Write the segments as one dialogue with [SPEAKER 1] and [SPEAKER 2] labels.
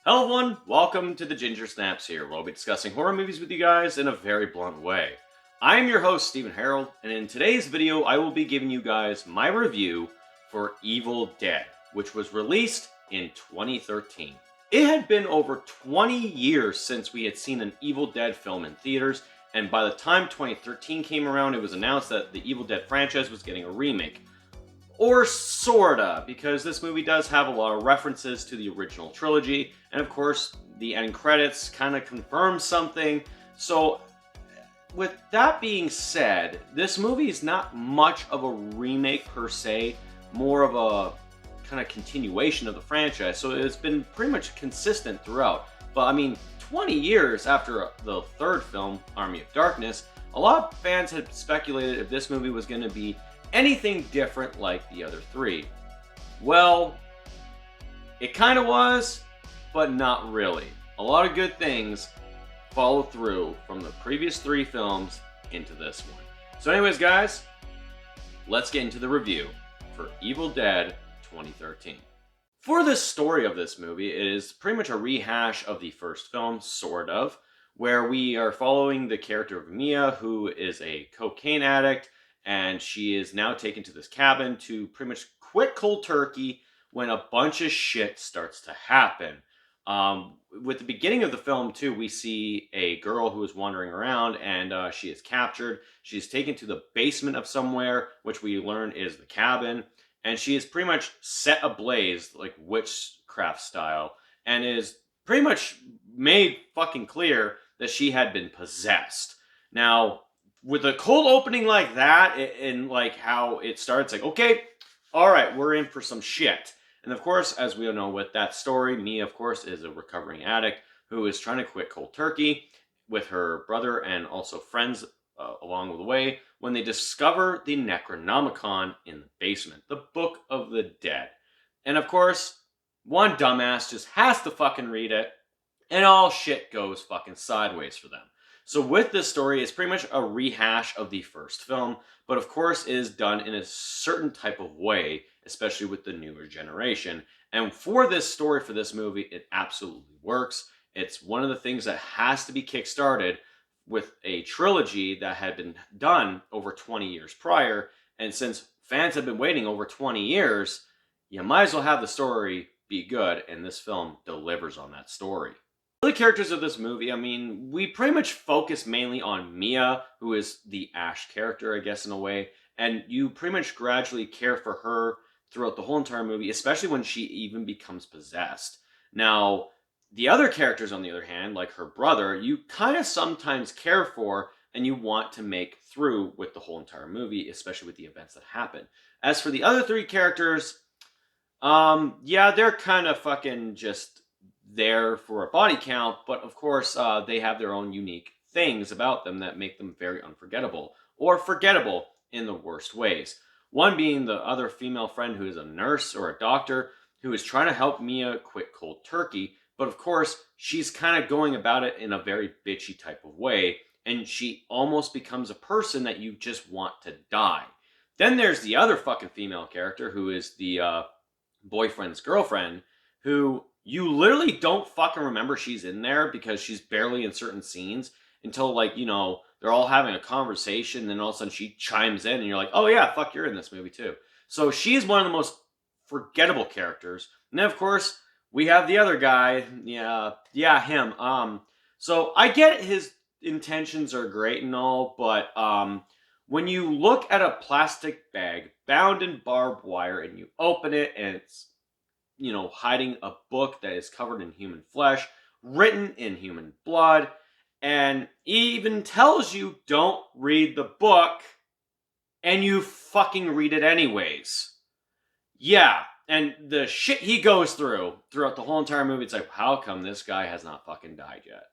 [SPEAKER 1] Hello everyone, welcome to the Ginger Snaps here, where I'll be discussing horror movies with you guys in a very blunt way. I am your host, Steven Harrold, and in today's video, I will be giving you guys my review for Evil Dead, which was released in 2013. It had been over 20 years since we had seen an Evil Dead film in theaters, and by the time 2013 came around, it was announced that the Evil Dead franchise was getting a remake. Or sorta, because this movie does have a lot of references to the original trilogy, and of course, the end credits kind of confirm something. So, with that being said, this movie is not much of a remake per se, more of a kind of continuation of the franchise. So, it's been pretty much consistent throughout. But I mean, 20 years after the third film, Army of Darkness, a lot of fans had speculated if this movie was going to be anything different like the other three. Well, it kind of was, but not really. A lot of good things follow through from the previous three films into this one. So anyways, guys, let's get into the review for Evil Dead 2013. For the story of this movie, it is pretty much a rehash of the first film, sort of, where we are following the character of Mia, who is a cocaine addict, and she is now taken to this cabin to pretty much quit cold turkey when a bunch of shit starts to happen. With the beginning of the film, too, we see a girl who is wandering around, and she is captured. She's taken to the basement of somewhere, which we learn is the cabin, and she is pretty much set ablaze, like witchcraft style, and is pretty much made fucking clear that she had been possessed. Now, with a cold opening like that, and like how it starts, like, okay, all right, we're in for some shit. And of course, as we all know with that story, Mia, of course, is a recovering addict who is trying to quit cold turkey with her brother and also friends along the way when they discover the Necronomicon in the basement, the Book of the Dead. And of course, one dumbass just has to fucking read it, and all shit goes fucking sideways for them. So with this story, it's pretty much a rehash of the first film, but of course it is done in a certain type of way, especially with the newer generation. And for this story, for this movie, it absolutely works. It's one of the things that has to be kickstarted with a trilogy that had been done over 20 years prior. And since fans have been waiting over 20 years, you might as well have the story be good, and this film delivers on that story. The characters of this movie, I mean, we pretty much focus mainly on Mia, who is the Ash character, I guess, in a way, and you pretty much gradually care for her throughout the whole entire movie, especially when she even becomes possessed. Now, the other characters, on the other hand, like her brother, you kind of sometimes care for and you want to make through with the whole entire movie, especially with the events that happen. As for the other three characters, yeah, they're kind of fucking just there for a body count, but of course, they have their own unique things about them that make them very unforgettable, or forgettable in the worst ways. One being the other female friend who is a nurse or a doctor who is trying to help Mia quit cold turkey, but of course, she's kind of going about it in a very bitchy type of way, and she almost becomes a person that you just want to die. Then there's the other fucking female character who is the boyfriend's girlfriend, who you literally don't fucking remember she's in there because she's barely in certain scenes until, like, you know, they're all having a conversation, and then all of a sudden she chimes in and you're like, oh yeah, fuck, you're in this movie too. So she's one of the most forgettable characters. And then of course we have the other guy, him. So I get his intentions are great and all, but when you look at a plastic bag bound in barbed wire and you open it and it's, you know, hiding a book that is covered in human flesh, written in human blood, and even tells you don't read the book, and you fucking read it anyways. Yeah, and the shit he goes throughout the whole entire movie, it's like, how come this guy has not fucking died yet?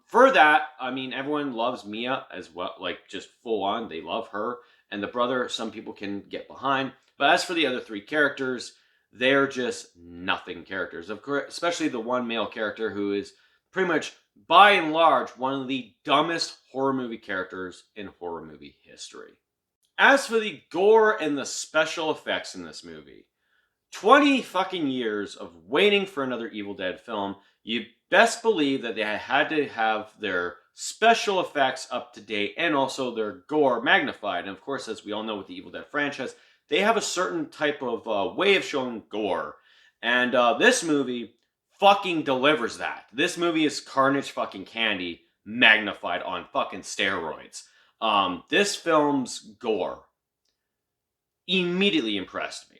[SPEAKER 1] For that, I mean, everyone loves Mia as well, like, just full on, they love her, and the brother, some people can get behind, but as for the other three characters, they're just nothing characters. Of course, especially the one male character who is pretty much, by and large, one of the dumbest horror movie characters in horror movie history. As for the gore and the special effects in this movie, 20 fucking years of waiting for another Evil Dead film, you best believe that they had to have their special effects up to date and also their gore magnified. And of course, as we all know with the Evil Dead franchise, they have a certain type of way of showing gore. And this movie fucking delivers that. This movie is Carnage fucking Candy magnified on fucking steroids. This film's gore immediately impressed me.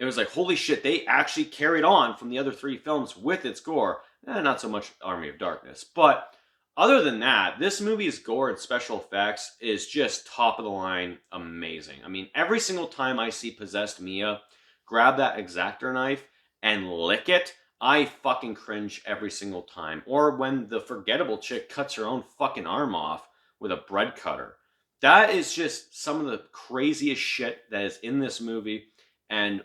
[SPEAKER 1] It was like, holy shit, they actually carried on from the other 3 films with its gore. Not so much Army of Darkness. But other than that, this movie's gore and special effects is just top of the line amazing. I mean, every single time I see possessed Mia grab that X-Acto knife and lick it, I fucking cringe every single time. Or when the forgettable chick cuts her own fucking arm off with a bread cutter. That is just some of the craziest shit that is in this movie. And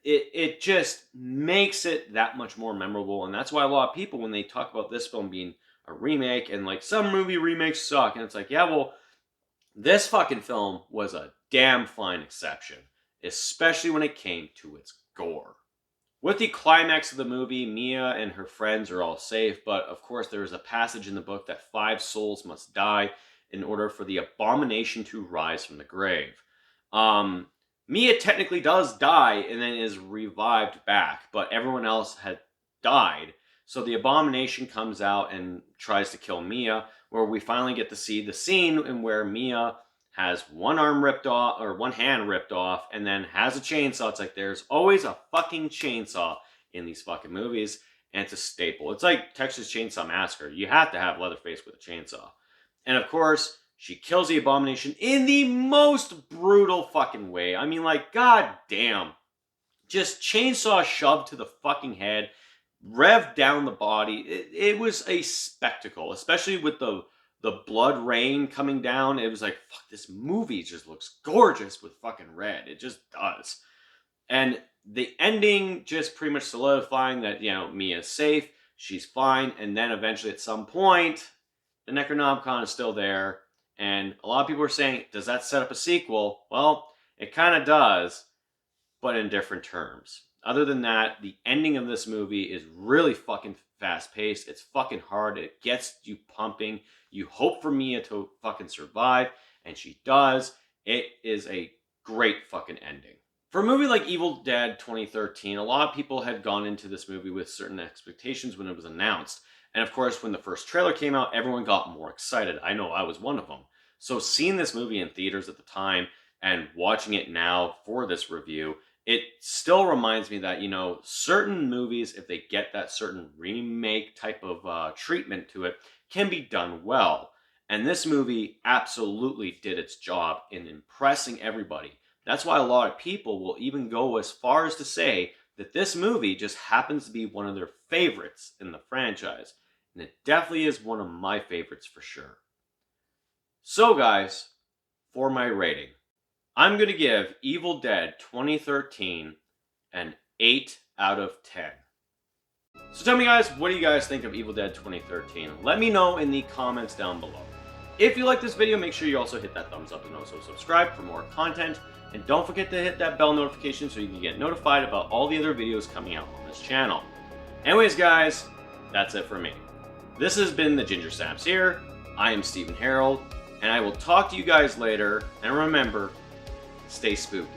[SPEAKER 1] it just makes it that much more memorable. And that's why a lot of people, when they talk about this film being a remake, and like some movie remakes suck, and it's like, yeah, well, this fucking film was a damn fine exception, especially when it came to its gore. With the climax of the movie, Mia and her friends are all safe, but of course there is a passage in the book that 5 souls must die in order for the abomination to rise from the grave. Mia technically does die and then is revived back, but everyone else had died. So the abomination comes out and tries to kill Mia, where we finally get to see the scene in where Mia has one arm ripped off, or one hand ripped off, and then has a chainsaw. It's like, there's always a fucking chainsaw in these fucking movies, and it's a staple. It's like Texas Chainsaw Massacre. You have to have Leatherface with a chainsaw. And of course, she kills the abomination in the most brutal fucking way. I mean, like, god damn. Just chainsaw shoved to the fucking head, revved down the body. It was a spectacle, especially with the blood rain coming down. It was like, fuck, this movie just looks gorgeous with fucking red. It just does. And the ending just pretty much solidifying that, you know, Mia's safe, she's fine, and then eventually at some point, the Necronomicon is still there. And a lot of people are saying, does that set up a sequel? Well, it kind of does, but in different terms. Other than that, the ending of this movie is really fucking fast-paced. It's fucking hard. It gets you pumping. You hope for Mia to fucking survive, and she does. It is a great fucking ending. For a movie like Evil Dead 2013, a lot of people had gone into this movie with certain expectations when it was announced. And of course, when the first trailer came out, everyone got more excited. I know I was one of them. So seeing this movie in theaters at the time and watching it now for this review, it still reminds me that, you know, certain movies, if they get that certain remake type of treatment to it, can be done well. And this movie absolutely did its job in impressing everybody. That's why a lot of people will even go as far as to say that this movie just happens to be one of their favorites in the franchise. And it definitely is one of my favorites for sure. So guys, for my rating, I'm going to give Evil Dead 2013 an 8 out of 10. So tell me guys, what do you guys think of Evil Dead 2013? Let me know in the comments down below. If you like this video, make sure you also hit that thumbs up and also subscribe for more content. And don't forget to hit that bell notification so you can get notified about all the other videos coming out on this channel. Anyways guys, that's it for me. This has been the Ginger Snaps here. I am Steven Harrold, and I will talk to you guys later. And remember, stay spooky.